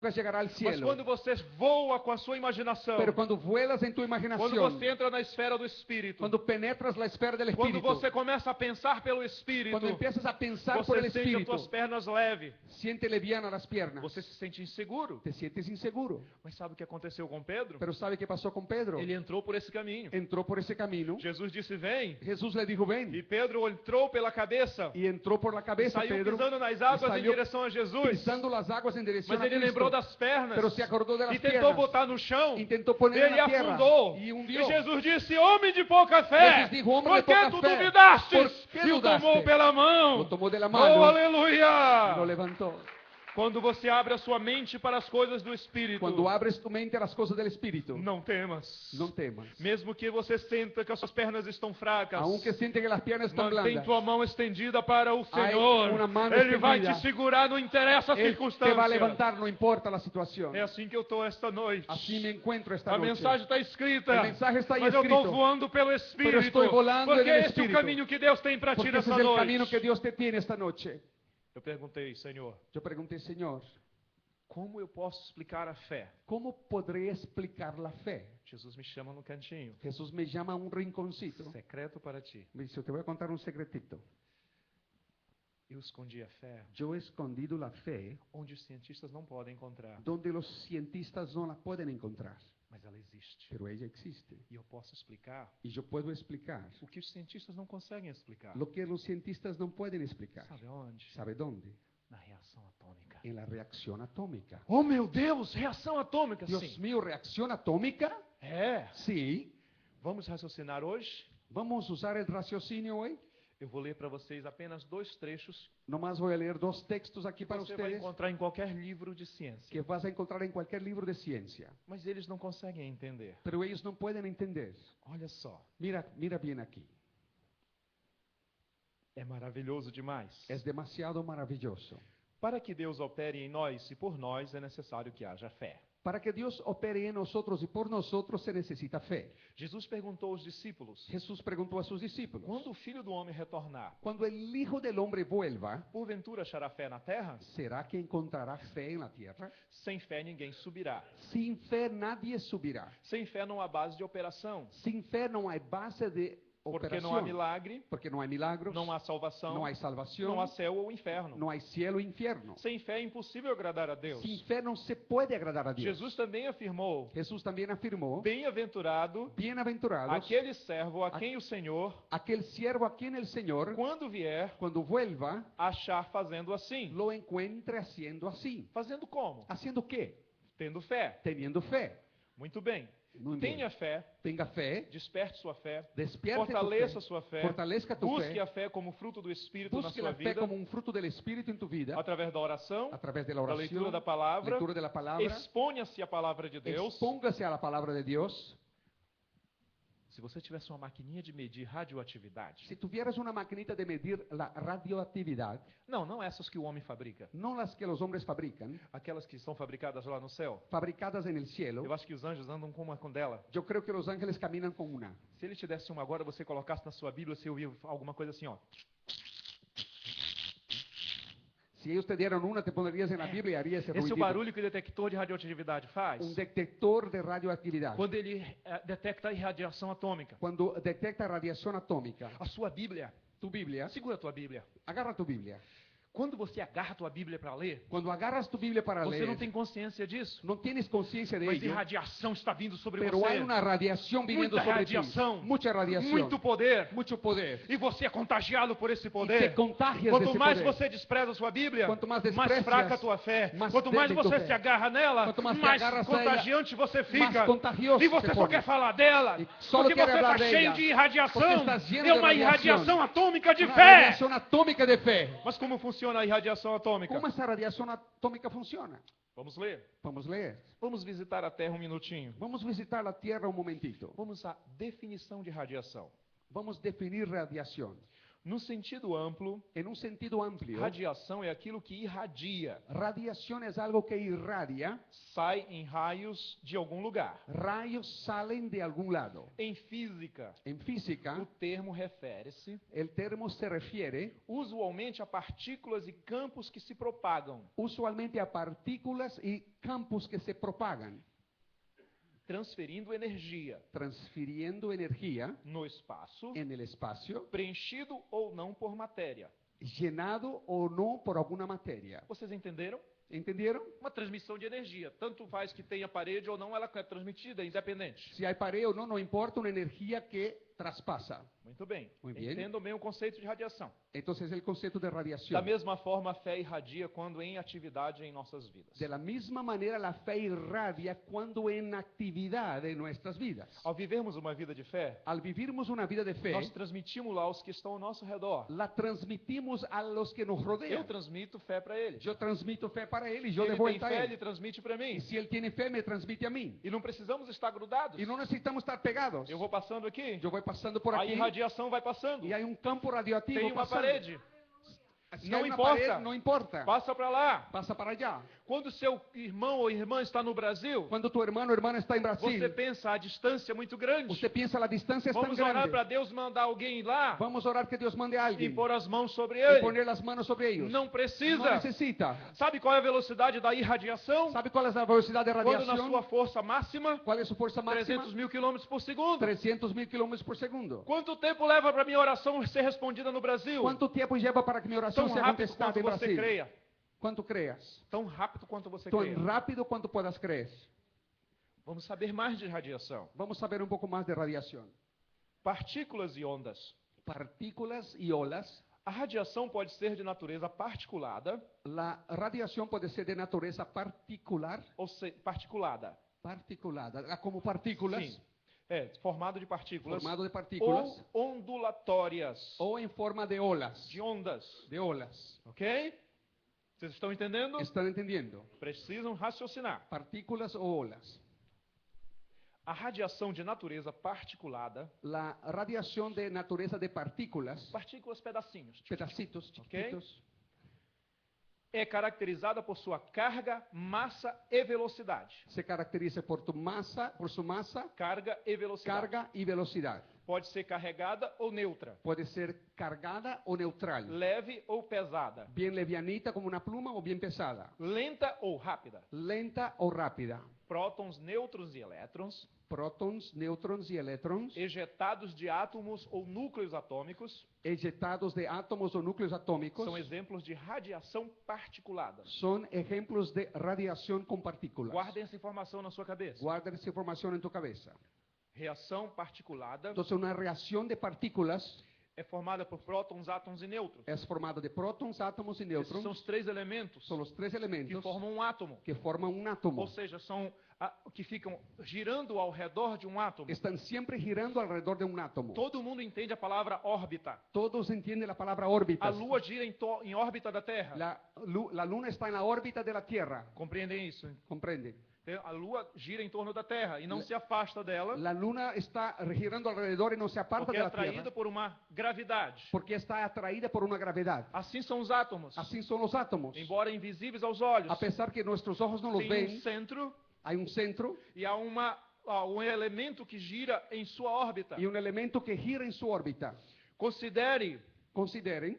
llegará al Mas cielo. quando você voa com a sua imaginação, Pero cuando vuelas en tu quando imaginación, você entra na esfera do Espírito, cuando penetras la esfera del quando Espíritu, você começa a pensar pelo Espírito, cuando empiezas a pensar por el você sente as Espíritu, tuas pernas leves, siente liviana las piernas, você se sente inseguro. te sientes inseguro. Mas sabe o que aconteceu com Pedro? Pero ¿sabe qué pasó con Pedro? Ele entrou por esse caminho. Entró por ese camino. Jesus disse, vem. Jesús le dijo, E ven. Pedro entrou pela cabeça. Y entró por la E cabeza saiu Pedro, pisando nas y águas em salió direção a Jesus. pisando las aguas en dirección Mas a ele lembrou Cristo. das pernas. Pero se acordó de las E tentou piernas. botar no chão. Intentó poner en Ele la tierra afundou. y E hundió. Jesus disse, homem de pouca fé, Jesus dijo, homem de por que pouca tu fé, duvidaste? por que E o dudaste? tomou pela mão. Lo tomó de la Oh, mano y lo aleluia! levantó. Quando você abre a sua mente para as coisas do Espírito, Cuando abres tu mente a las cosas del Espíritu, não temas. no temas. Mesmo que você sinta que as suas pernas estão fracas, Aunque siente que las piernas están mantém blandas, tua mão estendida para o Hay Senhor. una mano Ele vai te estendida. segurar, não interessa a Él te va a circunstância. levantar, no importa la situación. É assim que eu estou esta noite. Así me encuentro esta A noche. mensagem está escrita, El mensaje está ahí mas eu estou escrito. voando pelo Espírito, estoy volando porque en el esse é o Espíritu. caminho que Deus tem para ti Porque ese nessa es el noite. camino que Dios te tiene esta noche. Eu perguntei, Senhor, Yo pregunté, Señor, como eu posso explicar a fé? ¿cómo podré explicar la fe? Jesus me chama no cantinho, Jesús me llama a un rinconcito. secreto para ti. Me dice, te voy a contar un secretito. Eu escondi a fé Yo he escondido la fe onde os cientistas não podem encontrar, donde los cientistas no la pueden encontrar. mas ela existe. Pero ella existe. E eu posso explicar Y yo puedo explicar o que os cientistas não conseguem explicar. lo que los cientistas no pueden explicar. Sabe onde? ¿Sabe dónde? Na reação atômica. En la reacción atómica. Oh meu Deus, reação atômica, Dios sim. mío, ¿reacción atómica? É. Sí. Vamos raciocinar hoje? Vamos a usar el raciocinio hoy. Eu vou ler para vocês apenas 2 trechos Nomás voy a leer 2 textos aquí que para você vai ustedes encontrar em qualquer livro de ciência. que vas a encontrar en cualquier libro de ciencia. Mas eles não conseguem entender. Pero ellos no pueden entender. Olha só, Mira bien aquí. é maravilhoso demais. Es demasiado maravilloso. Para que Deus opere em nós e por nós é necessário que haja fé. Para que Dios opere en nosotros y por nosotros se necesita fe. Jesus perguntou aos discípulos: Jesús preguntó a sus discípulos, quando o Filho do Homem retornar, cuando el Hijo del Hombre vuelva, porventura achará fé na terra? ¿será que encontrará fe en la tierra? Sem fé ninguém subirá. Sin fe nadie subirá. Sem fé não há base de operação. Sin fe no hay base de Porque não há operación. milagre, Porque no hay milagros, não há salvação, no hay salvación, não há céu ou inferno. no hay cielo e infierno. Sem fé é impossível agradar a Deus. Sin fe no se puede agradar a Dios. Jesus também afirmou: Jesús también afirmó, bem-aventurado bienaventurados aquele servo a quem o Senhor, aquel siervo a quien el Señor, quando vier, cuando vuelva, achar fazendo assim. lo encuentre haciendo así. Fazendo como? ¿Haciendo qué? Tendo fé. Teniendo fe. Muito bem. Muy bien. Tenha fé, Tenga fe, desperte sua fé, despierte fortaleça tu fe, sua fé, fortalezca tu busque fe, a fé como fruto do Espírito na busque sua la fe vida, como un fruto del Espíritu en tu vida, através da oração, a través de la da oración, leitura da palavra, lectura de la palabra, exponha-se à palavra de Deus. expóngase a la palabra de Dios. Se você tivesse uma maquininha de medir radioatividade, Si tuvieras una maquinita de medir la radioactividad, não essas que o homem fabrica, no las que los hombres fabrican, aquelas que são fabricadas lá no céu, fabricadas en el cielo, eu acho que os anjos andam com uma dela. yo creo que los ángeles caminan con una. Se ele te desse uma agora, você colocasse na sua Bíblia, você ouvia alguma coisa assim, ó. Si ellos te dieran una, te pondrías en la Biblia y haría ese Esse é o ruidito. barulho que o detector de radioatividade faz. Un detector de radioactividad. Quando ele detecta a radiação atômica. Cuando detecta radiación atómica, A sua Bíblia, tu Biblia, segura a tua Bíblia. agarra tu Biblia. Quando você agarra a tua Bíblia para ler, Cuando agarras tu Biblia para você leer, não tem consciência disso. no tienes conciencia de Mas ello, radiação está vindo sobre pero você. hay una radiación viniendo Muita sobre ti. radiação. Mucha radiación. Muito poder. Mucho poder. E você é contagiado por esse Y te poder. contagias de Quanto ese mais poder. você despreza a sua Bíblia, Quanto mais mais desprezas, fraca a tua fé. mais Quanto mais débil tua você fé. se agarra nela, Quanto mais te mais agarras a contagiante você fica. mais contagioso E você se só pone. quer falar dela. E só Porque quer você está falar cheio dela. de irradiação. Porque estás lleno É de uma radiação. irradiação atômica de Una fé. radiación atómica de fe. Mas como funciona a irradiação atômica? ¿Cómo esa radiación atómica funciona? Vamos ler. Vamos a leer. Vamos visitar a Terra um minutinho. Vamos a visitar la Tierra un momentito. Vamos à definição de radiação. Vamos a definir radiación. No sentido amplo, En un sentido amplio, radiação é aquilo que irradia, radiación es algo que irradia, sai em raios de algum lugar. rayos salen de algún lado. Em física, En o física, termo refere-se el termo se refiere usualmente a partículas e campos que se propagam, usualmente a partículas y campos que se propagan, transferindo energia transfiriendo energía no espaço, en el espacio, preenchido ou não por matéria. llenado o no por alguna materia. Vocês entenderam? ¿Entendieron? Uma transmissão de energia. Tanto faz que tenha parede ou não, ela é transmitida, é independente. Si hay pared o no, no importa, una energía que traspasa. Muito bem. Muy bien. Entendam bem o conceito de radiação. Entonces el concepto de Da radiación. mesma forma, a fé irradia quando em atividade em nossas vidas. De la misma manera la fe irradia cuando en actividad en nuestras vidas. Ao vivermos uma vida de fé, Al vivirmos una vida de fe, nós transmitimos lá aos que estão ao nosso redor. la transmitimos a los que nos Eu rodean. transmito fé para ele. Yo transmito fe para él y yo de Ele tem vuelta a fé, él. ele transmite para mim. Y si él tiene fe, me transmite a mí. E não precisamos estar grudados. Y no necesitamos estar pegados. Eu vou passando aqui, Yo voy pasando por a aquí irradiação vai passando. y hay un campo radioactivo Tem uma pasando. parede, Si No hay una importa. pared, no importa. passa para lá. Pasa para allá. Quando seu irmão ou irmã está no Brasil, Cuando tu hermano o hermana está en você Brasil, pensa a distância é muito grande. usted piensa la distancia es tan Vamos orar grande. para Deus mandar alguém lá Vamos a orar que Dios mande a e alguien pôr as mãos sobre y ele. poner las manos sobre ellos. Não No precisa. necesita. Sabe qual é a velocidade da irradiação? ¿Sabe cuál es la velocidad de Quando na radiación? sua força máxima, ¿Cuál es su fuerza máxima? 300.000 km por segundo. 300.000 kilómetros por segundo. Quanto tempo leva para minha oração ser respondida no Brasil? ¿Cuánto tiempo lleva para que mi oración Tão sea rápido contestada quanto en você Brasil? creia. ¿Cuánto creas? Tão rápido quanto você creia. Tan rápido cuanto puedas creer. Vamos saber mais de radiação. Vamos a ver un poco más de radiación. Partículas e ondas. Partículas y olas. A radiação pode ser de natureza particulada, La radiación puede ser de naturaleza particular. ou particulada. Particulada. Como partículas. Sim. É, formado de partículas. Formado de partículas. Ou ondulatórias. O en forma de olas. De ondas. De olas. Ok? Vocês estão entendendo? ¿Están entendiendo? Precisam raciocinar. Partículas o olas. A radiação de natureza particulada, La radiación de naturaleza de partículas, partículas pedacinhos, pedacitos chiquitos, é caracterizada por sua carga, massa e velocidade. se caracteriza por su masa, Carga e velocidade. carga y velocidad. Pode ser carregada ou neutra. Puede ser cargada o neutral. Leve ou pesada. Bien livianita como una pluma o bien pesada. Lenta ou rápida. Lenta o rápida. Prótons, nêutrons e elétrons. Protons, neutrons y electrons, Ejetados de átomos ou núcleos atômicos. eyectados de átomos o núcleos atómicos, São exemplos de radiação particulada. son ejemplos de radiación con partículas. Guardem essa informação na sua cabeça. Guarda esa información en tu cabeza. Reação particulada Entonces, una reacción de partículas é formada por prótons, átomos e nêutrons. es formada de prótons, átomos y Esses neutrons. são os três elementos Son los tres que elementos formam um átomo. que forman un átomo. Ou seja, são que ficam girando ao redor de um átomo. Están siempre girando alrededor de un átomo. Todo mundo entende a palavra órbita. Todos entienden la palabra órbita. A Lua gira em órbita da Terra. La luna está en la órbita de la Tierra. Compreendem isso? ¿Comprenden? A Lua gira em torno da Terra e não se afasta dela, La luna está girando alrededor y no se aparta porque de é la atraída Tierra por uma gravidade. porque está atraída por una gravedad. Assim são os átomos. Así son los átomos. Embora invisíveis aos olhos, A pesar que nuestros ojos no los tem ven, centro hay un centro e há um elemento que gira em sua órbita. y un elemento que gira en su órbita. Considere Consideren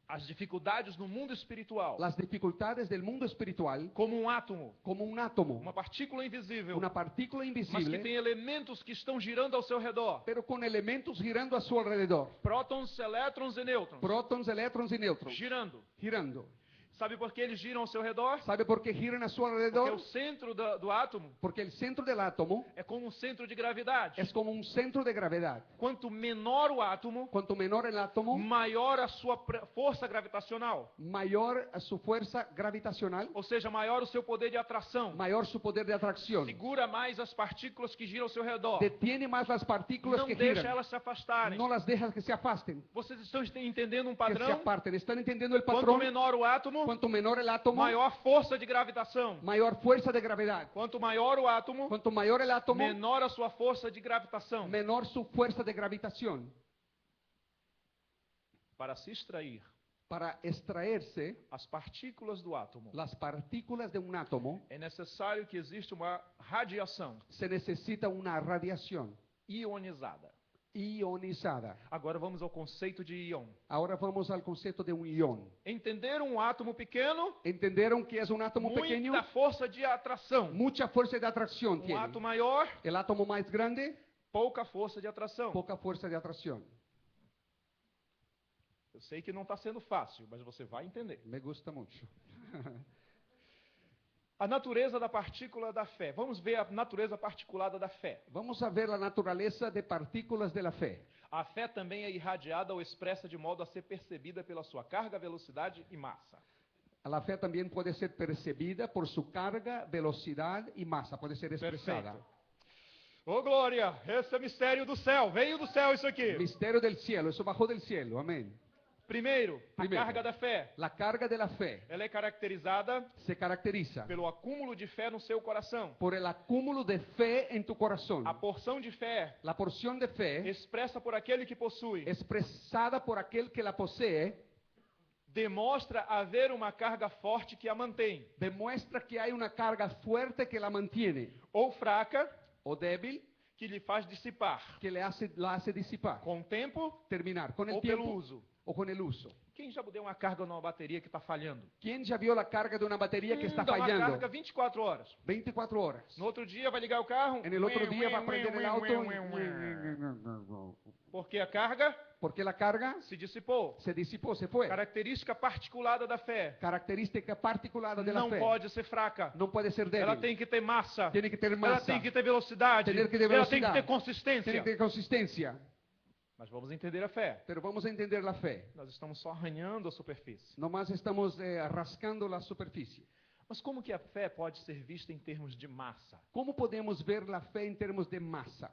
as dificuldades no mundo espiritual las dificultades del mundo espiritual como um átomo, como un átomo, uma partícula invisível, una partícula mas que invisible, tem elementos que estão girando ao seu redor. pero con elementos girando a su alrededor. Prótons, elétrons e nêutrons. Prótons, elétrons y neutrons. Girando. Girando. Sabe por que eles giram ao seu redor? ¿Sabe por qué giran a su Porque alrededor? o centro do átomo Porque el centro del átomo é como um centro de gravidade. es como un centro de gravedad. Quanto menor o átomo, Cuanto menor el átomo, maior a sua força gravitacional. mayor su fuerza gravitacional, Ou seja, maior o seu poder de atração. mayor su poder de atracción. Segura mais as partículas que giram ao seu redor. Detiene más las partículas Não que deixa giran. elas se afastarem. No las dejas que se afasten, Vocês estão entendendo um que se padrão? aparten. ¿Están entendiendo el Quanto patrón? menor o átomo, Cuanto menor el átomo, maior força de gravitação. mayor fuerza de gravedad. Quanto maior o átomo, Cuanto mayor el átomo, menor a sua força de gravitação. menor su fuerza de gravitación. para se extrair para extraerse as partículas do átomo, las partículas de un átomo, é necessário que exista uma radiação se necesita una radiación ionizada. ionizada. Agora vamos ao conceito de íon. Ahora vamos al concepto de un ion. Entender um átomo pequeno, ¿Entendieron que es un átomo muita pequeño? força de atração. Mucha fuerza de atracción Um tiene. átomo maior, El átomo más grande, pouca força de atração. poca fuerza de atracción. Eu sei que não está sendo fácil, mas você vai entender. Me gusta mucho. A natureza da partícula da fé. Vamos ver a natureza particulada da fé. Vamos a ver la naturaleza de partículas de la fe. A fé também é irradiada ou expressa de modo a ser percebida pela sua carga, velocidade e massa. La fe también puede ser percibida por su carga, velocidad y masa. Puede ser expresada. Perfeito. Ô glória, esse é o mistério do céu. Veio do céu isso aqui. Misterio del cielo, eso bajó del cielo. Amén. Primeiro, a Primeiro. carga da fé. La carga de la fe Ela é caracterizada se caracteriza pelo acúmulo de fé no seu coração. por el acúmulo de fe en tu corazón. A porção de fé La porción de fe expressa por aquele que possui expresada por aquel que la posee demonstra haver uma carga forte que a mantém, demuestra que hay una carga fuerte que la mantiene ou fraca o débil que lhe faz dissipar que la hace disipar, com o tempo terminar con el ou pelo tiempo uso. o con el uso. Quem já deu uma carga numa bateria que está falhando? ¿Quién ya vio la carga de una batería que está Dá uma fallando? carga 24 horas. 24 horas. No outro dia vai ligar o carro. En el otro día va a prender el auto. Porque a carga Porque la carga se dissipou. se disipó, se fue. Característica particulada da fé. Característica particular de la Não fe. pode ser fraca. No puede ser débil. Ela tem que ter massa. Tiene que ter Ela masa. tem que ter velocidade. Tener que ter Ela tem que velocidad. ter consistência. Tiene que ter consistencia. Mas vamos entender a fé. Pero vamos a entender la fe. Nós estamos só arranhando a superfície. Nomás estamos rascando la superficie. Mas como que a fé pode ser vista em termos de massa? ¿Cómo podemos ver la fe en términos de masa?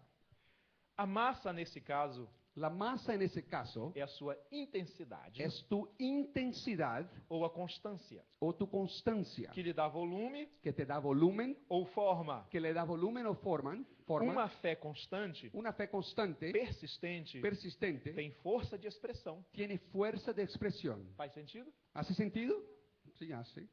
A massa, nesse caso, La masa en ese caso é a sua intensidade es tu intensidad ou a constância, o tu constancia que lhe dá volume que te da volumen, ou forma. que le da volumen o forma. Uma fé constante, Una fe constante, persistente, persistente, tem força de expressão. tiene fuerza de expresión. Faz sentido? ¿Hace sentido? Sí, hace.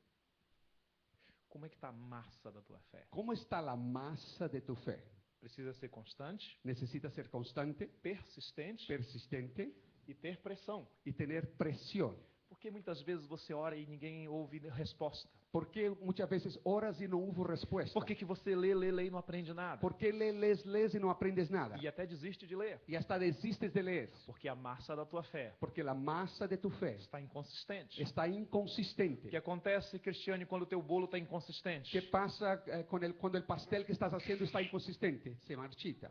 Como é que está a massa da tua fé? ¿Cómo está la masa de tu fe? Precisa ser constante, Necesita ser constante, persistente persistente e ter pressão. y tener presión. Porque muitas vezes você ora e ninguém ouve resposta. ¿Por qué muchas veces oras y no hubo respuesta? Por que você lê e não aprende nada? ¿Por qué lees y no aprendes nada? E até desiste de ler. Y hasta desistes de leer. Porque a massa da tua fé Porque la masa de tu fe está inconsistente. está O inconsistente. que acontece, Cristiane, quando o teu bolo está inconsistente? ¿Qué pasa cuando el pastel que estás haciendo está inconsistente? Se marchita.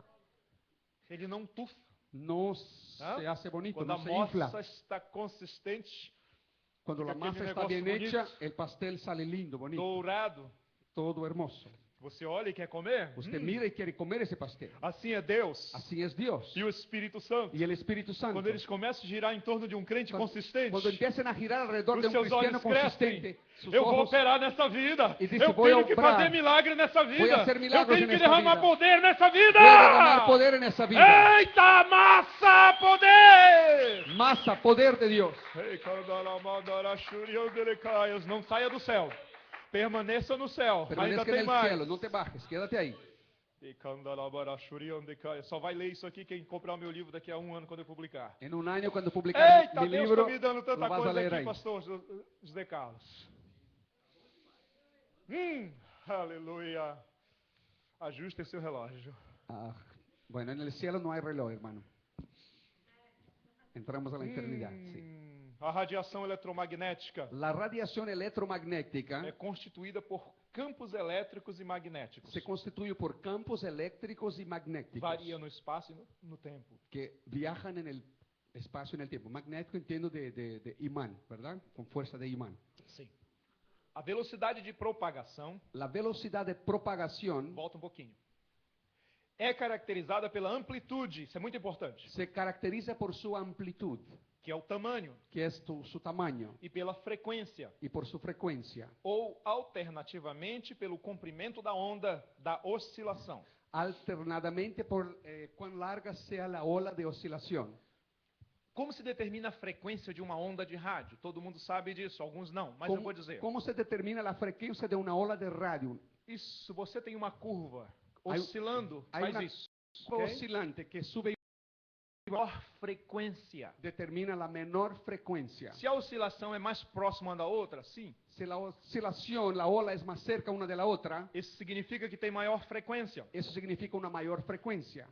Ele não tufa. No Ah, se hace bonito, Quando a no se infla. massa está consistente, Cuando la fica aquele masa está bien negócio hecha, bonito. el pastel sale lindo, bonito, dourado, todo hermoso. você olha e quer comer? Usted mira y quiere comer ese pastel. Assim é Deus Así es Dios. e o Espírito Santo. Y el Espíritu Santo. Quando eles começam a girar em torno de um crente consistente, Cuando empiecen a girar alrededor os de un seus olhos cristiano crescem. consistente, sus Eu vou ojos, operar nessa vida. E disse, Eu vou tenho que operar. fazer milagre nessa vida. hacer Eu milagros tenho que nessa derramar vida. poder nessa vida. voy a derramar poder en esa vida. Eita, massa, poder! Masa, poder de Dios. Ei, não saia do céu. Permaneça no céu. Ainda Permanezca en tem el mais. cielo, no te bajes, quédate ahí. Só vai ler isso aqui quem comprar o meu livro daqui a um ano quando eu publicar. En un año cuando publicar Eita, mi Deus libro, está me dando lo tanta vas a coisa leer aqui, ahí. pastor José Carlos. Aleluia. Ajuste seu relógio. Ah, bueno, en el cielo no hay reloj, hermano. Entramos a la eternidad, sí. A radiação eletromagnética La radiación electromagnética é constituída por campos elétricos e magnéticos. se constituye por campos eléctricos y magnéticos Varia no espaço e no tempo. que viajan en el espacio y en el tiempo. Magnético entiendo de imán, ¿verdad? Con fuerza de imán. Sim. A velocidade de propagação, La velocidad de propagación volta um pouquinho, é caracterizada pela amplitude, isso é muito importante, se caracteriza por su amplitud, que é o tamanho, que es su tamaño, e pela frequência, y por su frecuencia. ou alternativamente pelo comprimento da onda da oscilação. Alternadamente por cuán larga sea la ola de oscilación. Como se determina a frequência de uma onda de rádio? Todo mundo sabe disso, alguns não, mas eu vou dizer. ¿Cómo se determina la frecuencia de una ola de radio? Isso, você tem uma curva Aí- oscilando, aí faz uma- isso. Un ok? oscilante que sube y Menor frequência. determina la menor frecuencia. Se a oscilação é mais próxima uma da outra, sim, Si la oscilación, la ola es más cerca una de la otra, isso significa que tem maior frequência. eso significa una mayor frecuencia.